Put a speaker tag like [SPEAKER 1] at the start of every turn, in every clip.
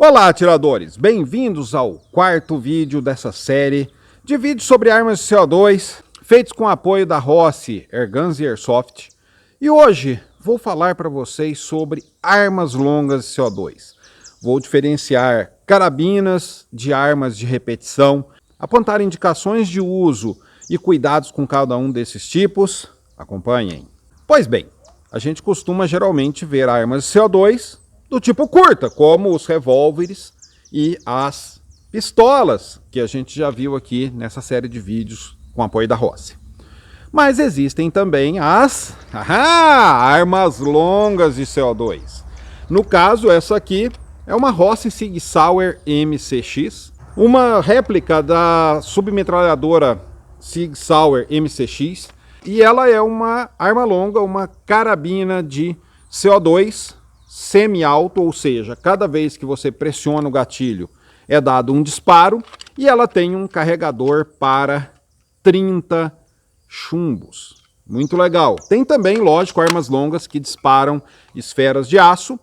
[SPEAKER 1] Olá, atiradores! Bem-vindos ao quarto vídeo dessa série de vídeos sobre armas de CO2, feitos com apoio da Rossi Airguns e Airsoft. E hoje vou falar para vocês sobre armas longas de CO2. Vou diferenciar carabinas de armas de repetição, apontar indicações de uso e cuidados com cada um desses tipos. Acompanhem. Pois bem, a gente costuma geralmente ver armas de CO2 do tipo curta, como os revólveres e as pistolas, que a gente já viu aqui nessa série de vídeos com apoio da Rossi. Mas existem também as armas longas de CO2. No caso, essa aqui é uma Rossi Sig Sauer MCX, uma réplica da submetralhadora Sig Sauer MCX, e ela é uma arma longa, uma carabina de CO2 semi-alto, ou seja, cada vez que você pressiona o gatilho é dado um disparo, e ela tem um carregador para 30 chumbos. Muito legal. Tem também, lógico, armas longas que disparam esferas de aço,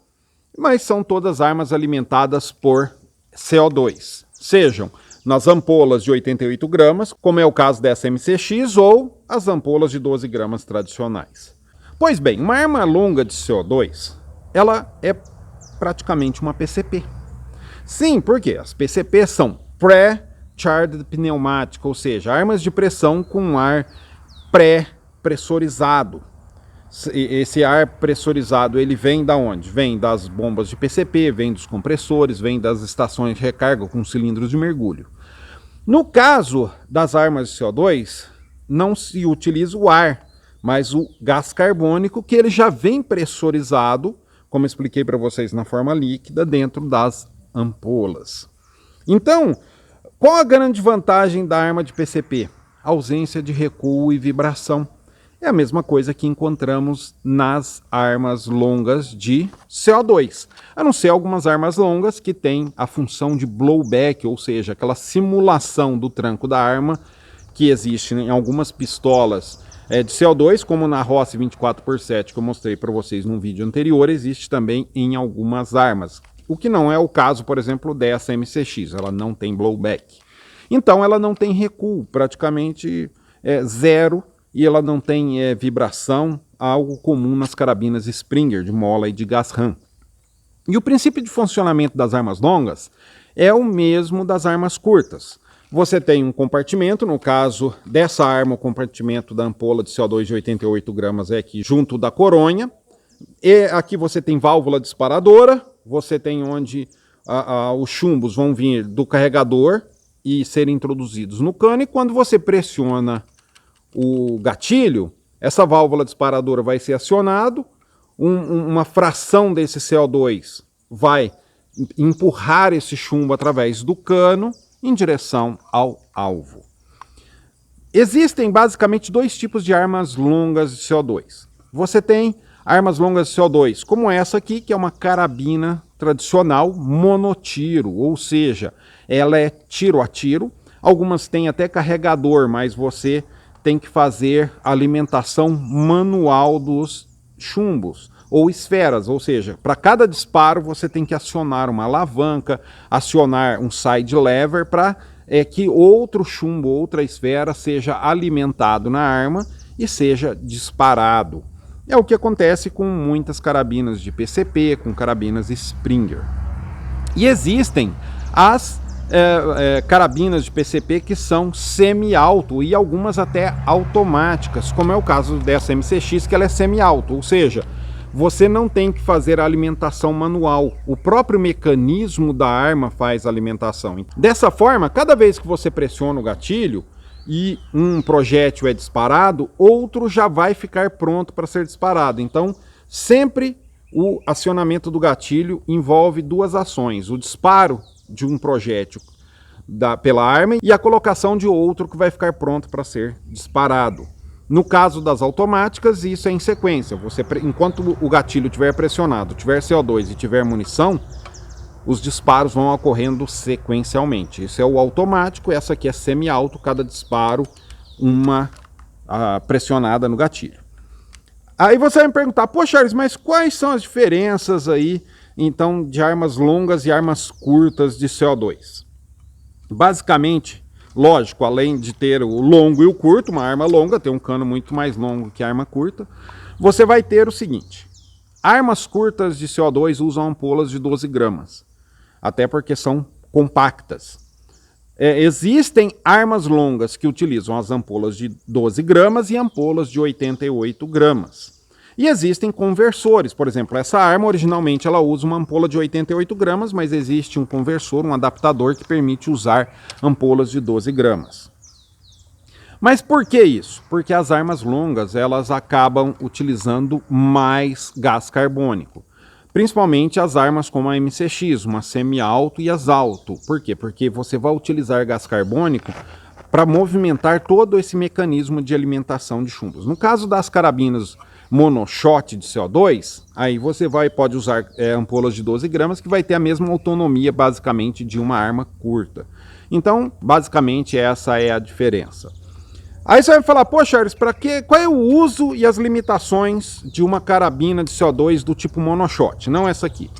[SPEAKER 1] mas são todas armas alimentadas por CO2. Sejam nas ampolas de 88 gramas, como é o caso dessa MCX, ou as ampolas de 12 gramas tradicionais. Pois bem, uma arma longa de CO2, ela é praticamente uma PCP. Sim, porque as PCP são Pre-Charged Pneumatic, ou seja, armas de pressão com ar pré-pressurizado. Esse ar pressurizado, ele vem da onde? Vem das bombas de PCP, vem dos compressores, vem das estações de recarga com cilindros de mergulho. No caso das armas de CO2, não se utiliza o ar, mas o gás carbônico, que ele já vem pressurizado, como expliquei para vocês, na forma líquida, dentro das ampolas. Então, qual a grande vantagem da arma de PCP? Ausência de recuo e vibração. É a mesma coisa que encontramos nas armas longas de CO2, a não ser algumas armas longas que têm a função de blowback, ou seja, aquela simulação do tranco da arma que existe em algumas pistolas de CO2, como na Rossi 24x7 que eu mostrei para vocês num vídeo anterior, existe também em algumas armas. O que não é o caso, por exemplo, dessa MCX, ela não tem blowback. Então ela não tem recuo, praticamente zero, e ela não tem vibração, algo comum nas carabinas Springer de mola e de gás RAM. E o princípio de funcionamento das armas longas é o mesmo das armas curtas. Você tem um compartimento, no caso dessa arma, o compartimento da ampola de CO2 de 88 gramas é aqui junto da coronha. E aqui você tem válvula disparadora, você tem onde os chumbos vão vir do carregador e serem introduzidos no cano, e quando você pressiona o gatilho, essa válvula disparadora vai ser acionado, uma fração desse CO2 vai empurrar esse chumbo através do cano em direção ao alvo. Existem basicamente dois tipos de armas longas de CO2. Você tem armas longas de CO2, como essa aqui, que é uma carabina tradicional monotiro, ou seja, ela é tiro a tiro. Algumas têm até carregador, mas você tem que fazer a alimentação manual dos chumbos ou esferas, ou seja, para cada disparo você tem que acionar uma alavanca, acionar um side lever para que outro chumbo, outra esfera seja alimentado na arma e seja disparado. É o que acontece com muitas carabinas de PCP, com carabinas Springer. E existem as carabinas de PCP que são semi-auto e algumas até automáticas, como é o caso dessa MCX, que ela é semi-auto, ou seja, você não tem que fazer a alimentação manual, o próprio mecanismo da arma faz a alimentação. Dessa forma, cada vez que você pressiona o gatilho e um projétil é disparado, outro já vai ficar pronto para ser disparado. Então, sempre o acionamento do gatilho envolve duas ações: o disparo de um projétil pela arma e a colocação de outro que vai ficar pronto para ser disparado. No caso das automáticas, isso é em sequência. Enquanto o gatilho estiver pressionado, tiver CO2 e tiver munição, os disparos vão ocorrendo sequencialmente. Isso é o automático, essa aqui é semi-auto, cada disparo uma pressionada no gatilho. Aí você vai me perguntar, pô Charles, mas quais são as diferenças aí então de armas longas e armas curtas de CO2. Basicamente, lógico, além de ter o longo e o curto, uma arma longa tem um cano muito mais longo que a arma curta, você vai ter o seguinte: armas curtas de CO2 usam ampolas de 12 gramas, até porque são compactas. Existem armas longas que utilizam as ampolas de 12 gramas e ampolas de 88 gramas. E existem conversores, por exemplo, essa arma originalmente ela usa uma ampola de 88 gramas, mas existe um conversor, um adaptador que permite usar ampolas de 12 gramas. Mas por que isso? Porque as armas longas elas acabam utilizando mais gás carbônico. Principalmente as armas como a MCX, uma semi-auto e as auto. Por quê? Porque você vai utilizar gás carbônico para movimentar todo esse mecanismo de alimentação de chumbos. No caso das carabinas monoshot de CO2, aí você pode usar ampolas de 12 gramas que vai ter a mesma autonomia basicamente de uma arma curta. Então, basicamente essa é a diferença. Aí você vai falar, poxa, Charles, qual é o uso e as limitações de uma carabina de CO2 do tipo monoshot? Não essa aqui.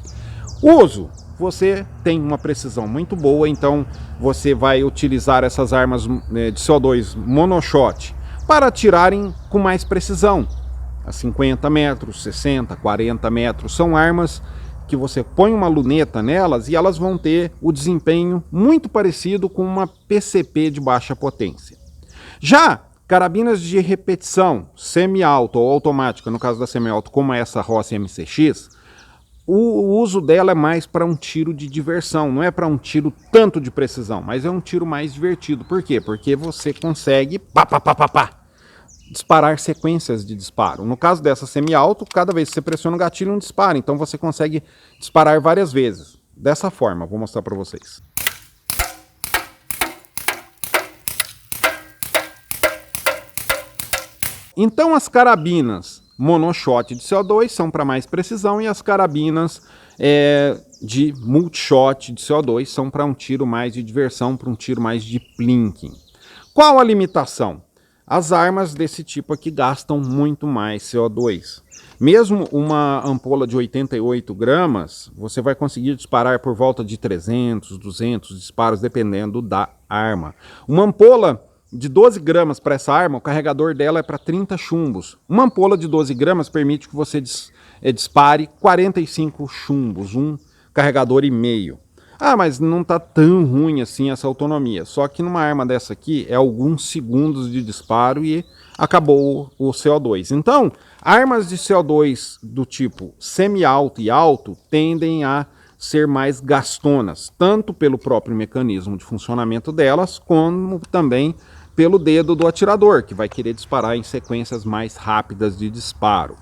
[SPEAKER 1] Uso, você tem uma precisão muito boa, então você vai utilizar essas armas de CO2 monoshot para atirarem com mais precisão. A 50 metros, 60, 40 metros, são armas que você põe uma luneta nelas e elas vão ter o desempenho muito parecido com uma PCP de baixa potência. Já carabinas de repetição, semi-auto ou automática, no caso da semi-auto, como essa Rossi MCX, o uso dela é mais para um tiro de diversão, não é para um tiro tanto de precisão, mas é um tiro mais divertido. Por quê? Porque você consegue disparar sequências de disparo. No caso dessa semi-auto, cada vez que você pressiona o gatilho, um disparo, então você consegue disparar várias vezes. Dessa forma, vou mostrar para vocês. Então as carabinas monoshot de CO2 são para mais precisão e as carabinas de multishot de CO2 são para um tiro mais de diversão, para um tiro mais de plinking. Qual a limitação? As armas desse tipo aqui gastam muito mais CO2. Mesmo uma ampola de 88 gramas, você vai conseguir disparar por volta de 300, 200 disparos, dependendo da arma. Uma ampola de 12 gramas para essa arma, o carregador dela é para 30 chumbos. Uma ampola de 12 gramas permite que você dispare 45 chumbos, um carregador e meio. Ah, mas não está tão ruim assim essa autonomia. Só que numa arma dessa aqui é alguns segundos de disparo e acabou o CO2. Então, armas de CO2 do tipo semi-alto e alto tendem a ser mais gastonas, tanto pelo próprio mecanismo de funcionamento delas, como também pelo dedo do atirador, que vai querer disparar em sequências mais rápidas de disparo.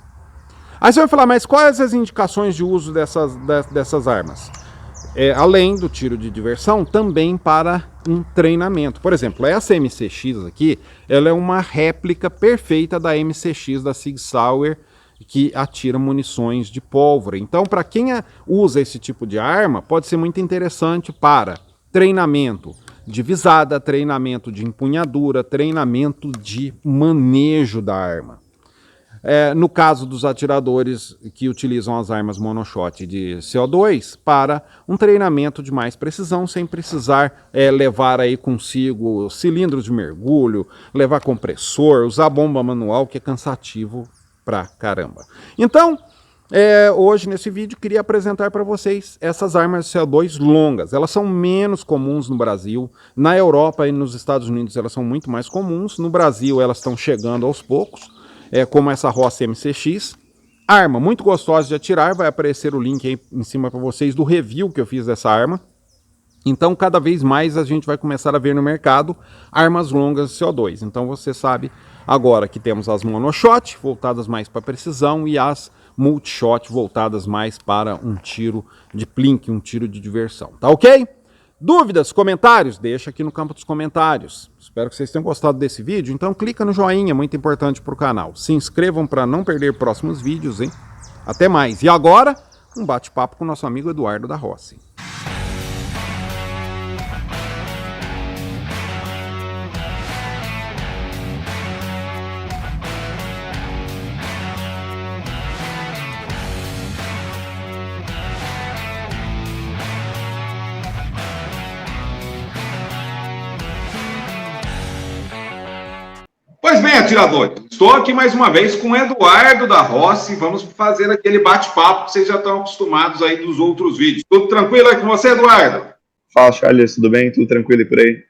[SPEAKER 1] Aí você vai falar, mas quais as indicações de uso dessas armas? Além do tiro de diversão, também para um treinamento. Por exemplo, essa MCX aqui, ela é uma réplica perfeita da MCX da Sig Sauer, que atira munições de pólvora. Então, para quem usa esse tipo de arma, pode ser muito interessante para treinamento de visada, treinamento de empunhadura, treinamento de manejo da arma. No caso dos atiradores que utilizam as armas monoshot de CO2, para um treinamento de mais precisão, sem precisar levar aí consigo cilindros de mergulho, levar compressor, usar bomba manual, que é cansativo pra caramba. Então, hoje nesse vídeo queria apresentar para vocês essas armas CO2 longas. Elas são menos comuns no Brasil, na Europa e nos Estados Unidos elas são muito mais comuns, no Brasil elas estão chegando aos poucos, como essa Rossi MCX. Arma muito gostosa de atirar, vai aparecer o link aí em cima para vocês do review que eu fiz dessa arma. Então, cada vez mais a gente vai começar a ver no mercado armas longas de CO2. Então, você sabe agora que temos as monoshot, voltadas mais para precisão, e as multishot, voltadas mais para um tiro de plink, um tiro de diversão. Tá ok? Dúvidas, comentários? Deixa aqui no campo dos comentários. Espero que vocês tenham gostado desse vídeo. Então, clica no joinha, muito importante para o canal. Se inscrevam para não perder próximos vídeos, hein? Até mais. E agora, um bate-papo com o nosso amigo Eduardo da Rossi.
[SPEAKER 2] Pois bem, atiradores, estou aqui mais uma vez com o Eduardo da Rossi. Vamos fazer aquele bate-papo que vocês já estão acostumados aí dos outros vídeos. Tudo tranquilo aí com você, Eduardo?
[SPEAKER 3] Fala, Charles, tudo bem? Tudo tranquilo e por aí?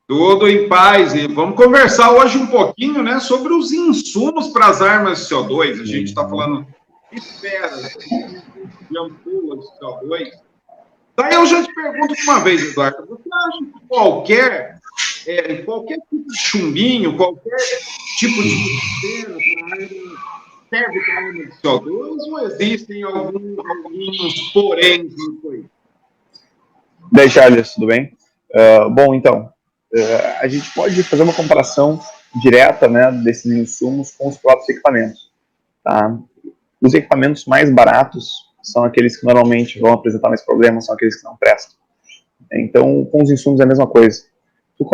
[SPEAKER 2] Tudo em paz. E vamos conversar hoje um pouquinho, né, sobre os insumos para as armas de CO2. A gente está falando de esferas, de ampolas de CO2. Daí eu já te pergunto uma vez, Eduardo, você acha que qualquer tipo de chumbinho, qualquer tipo de esfera serve para arma de CO2 ou existem alguns poréns nisso aí?
[SPEAKER 3] Daí, Charles, tudo bem? Bom, então, a gente pode fazer uma comparação direta, né, desses insumos com os próprios equipamentos. Tá? Os equipamentos mais baratos são aqueles que normalmente vão apresentar mais problemas, são aqueles que não prestam. Então, com os insumos é a mesma coisa. Tu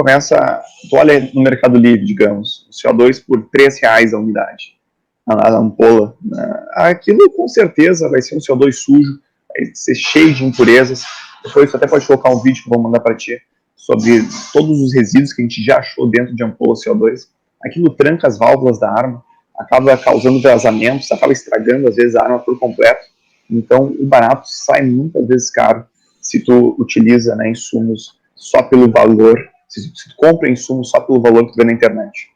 [SPEAKER 3] olha no Mercado Livre, digamos, o CO2 por R$3 a unidade, a ampola. Aquilo com certeza vai ser um CO2 sujo, vai ser cheio de impurezas. Depois você até pode colocar um vídeo que eu vou mandar para ti sobre todos os resíduos que a gente já achou dentro de ampola CO2. Aquilo tranca as válvulas da arma, acaba causando vazamentos, acaba estragando às vezes a arma por completo. Então o barato sai muitas vezes caro se tu utiliza, né, insumos só pelo valor, se tu compra insumos só pelo valor que tu vê na internet.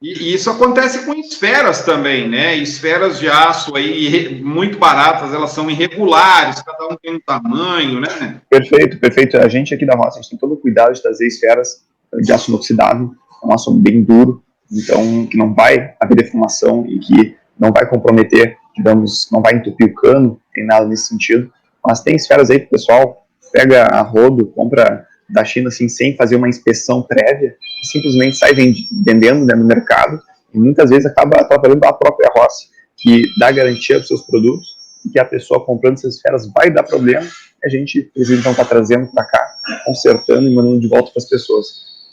[SPEAKER 2] E isso acontece com esferas também, né? Esferas de aço aí, muito baratas, elas são irregulares, cada um tem um tamanho, né?
[SPEAKER 3] Perfeito, perfeito. A gente aqui da Rossi, a gente tem todo o cuidado de trazer esferas de aço inoxidável, um aço bem duro, então que não vai haver deformação e que não vai comprometer, digamos, não vai entupir o cano, nem nada nesse sentido. Mas tem esferas aí que o pessoal pega a rodo, compra da China assim, sem fazer uma inspeção prévia, simplesmente sai vendendo, né, no mercado, e muitas vezes acaba atrapalhando a própria Rossi, que dá garantia para os seus produtos, e que a pessoa comprando essas esferas vai dar problema, e a gente precisa então estar trazendo para cá, consertando e mandando de volta para as pessoas.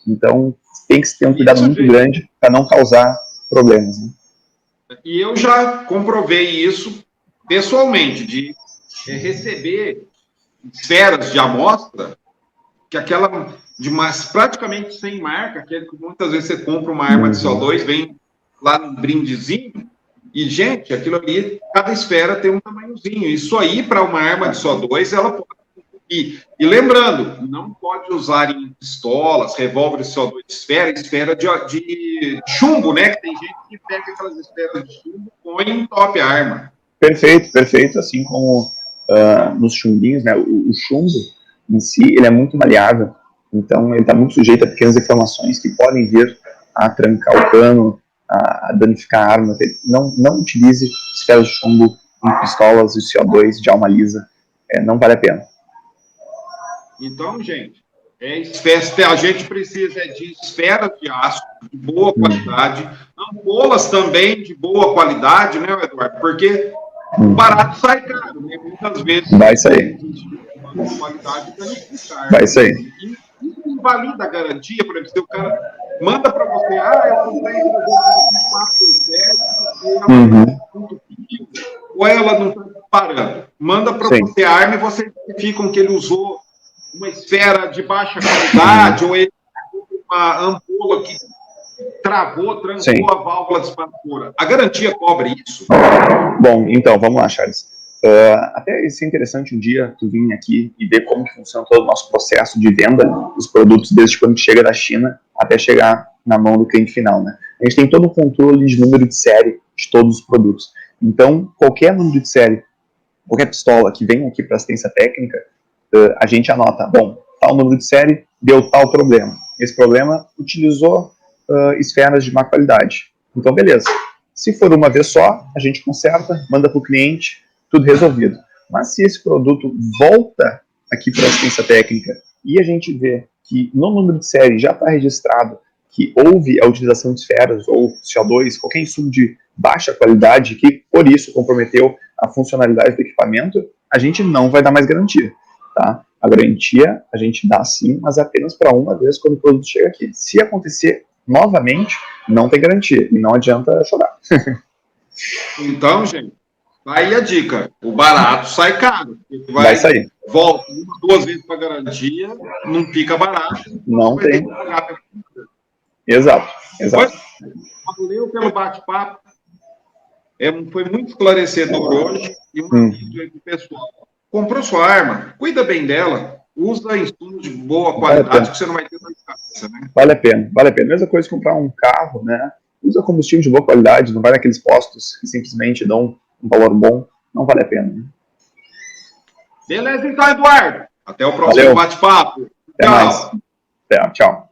[SPEAKER 3] Então tem que ter um cuidado muito grande para não causar problemas. Né?
[SPEAKER 2] E eu já comprovei isso pessoalmente, de receber esferas de amostra, que aquela de praticamente sem marca, aquele que muitas vezes você compra uma arma de CO2, vem lá no brindezinho, e, gente, aquilo ali, cada esfera tem um tamanhozinho. Isso aí, para uma arma de CO2, ela pode... E lembrando, não pode usar em pistolas, revólveres CO2 esfera de chumbo, né? Que tem gente que pega aquelas esferas de chumbo e põe em top a arma.
[SPEAKER 3] Perfeito, perfeito. Assim como nos chumbinhos, né? O chumbo em si, ele é muito maleável, então ele está muito sujeito a pequenas deformações que podem vir a trancar o cano, a danificar a arma. Não utilize esferas de chumbo em pistolas e CO2 de alma lisa, não vale a pena.
[SPEAKER 2] Então, gente, a gente precisa de esferas de aço de boa qualidade, ampolas também de boa qualidade, né, Eduardo? Porque o barato sai caro, né? Muitas vezes
[SPEAKER 3] vai sair.
[SPEAKER 2] Qualidade
[SPEAKER 3] vai sair.
[SPEAKER 2] Isso invalida a garantia, por exemplo, se o cara manda para você, eu comprei um 4x7, ou ela não está parando. Manda para você a arma e você verifica que ele usou uma esfera de baixa qualidade, ou ele uma ampola que trancou a válvula disparadora. A garantia cobre isso?
[SPEAKER 3] Bom, então, vamos lá, Charles. Até isso é interessante um dia tu vir aqui e ver como que funciona todo o nosso processo de venda dos produtos, desde quando chega da China até chegar na mão do cliente final, né? A gente tem todo o controle de número de série de todos os produtos. Então, qualquer número de série, qualquer pistola que vem aqui para assistência técnica, a gente anota, bom, tal número de série deu tal problema. Esse problema utilizou esferas de má qualidade. Então, beleza. Se for uma vez só, a gente conserta, manda para o cliente, tudo resolvido. Mas se esse produto volta aqui para a assistência técnica e a gente vê que no número de série já está registrado que houve a utilização de esferas ou CO2, qualquer insumo de baixa qualidade que por isso comprometeu a funcionalidade do equipamento, a gente não vai dar mais garantia. Tá? A garantia a gente dá sim, mas apenas para uma vez quando o produto chega aqui. Se acontecer novamente, não tem garantia e não adianta chorar.
[SPEAKER 2] Então, gente, aí a dica, o barato sai caro.
[SPEAKER 3] Vai sair.
[SPEAKER 2] Volta 1, 2 vezes para garantia, não fica barato.
[SPEAKER 3] Não tem. Exato, exato.
[SPEAKER 2] Valeu pelo bate-papo. Foi muito esclarecedor hoje. E um aviso aí pro pessoal. Comprou sua arma, cuida bem dela, usa insumos de boa qualidade, que você não vai ter dor de cabeça, né?
[SPEAKER 3] Vale a pena, vale a pena. Mesma coisa que comprar um carro, né? Usa combustível de boa qualidade, não vai naqueles postos que simplesmente dão um valor bom, não vale a pena. Né?
[SPEAKER 2] Beleza, então, Eduardo. Até o próximo bate-papo.
[SPEAKER 3] Até mais. Até, tchau.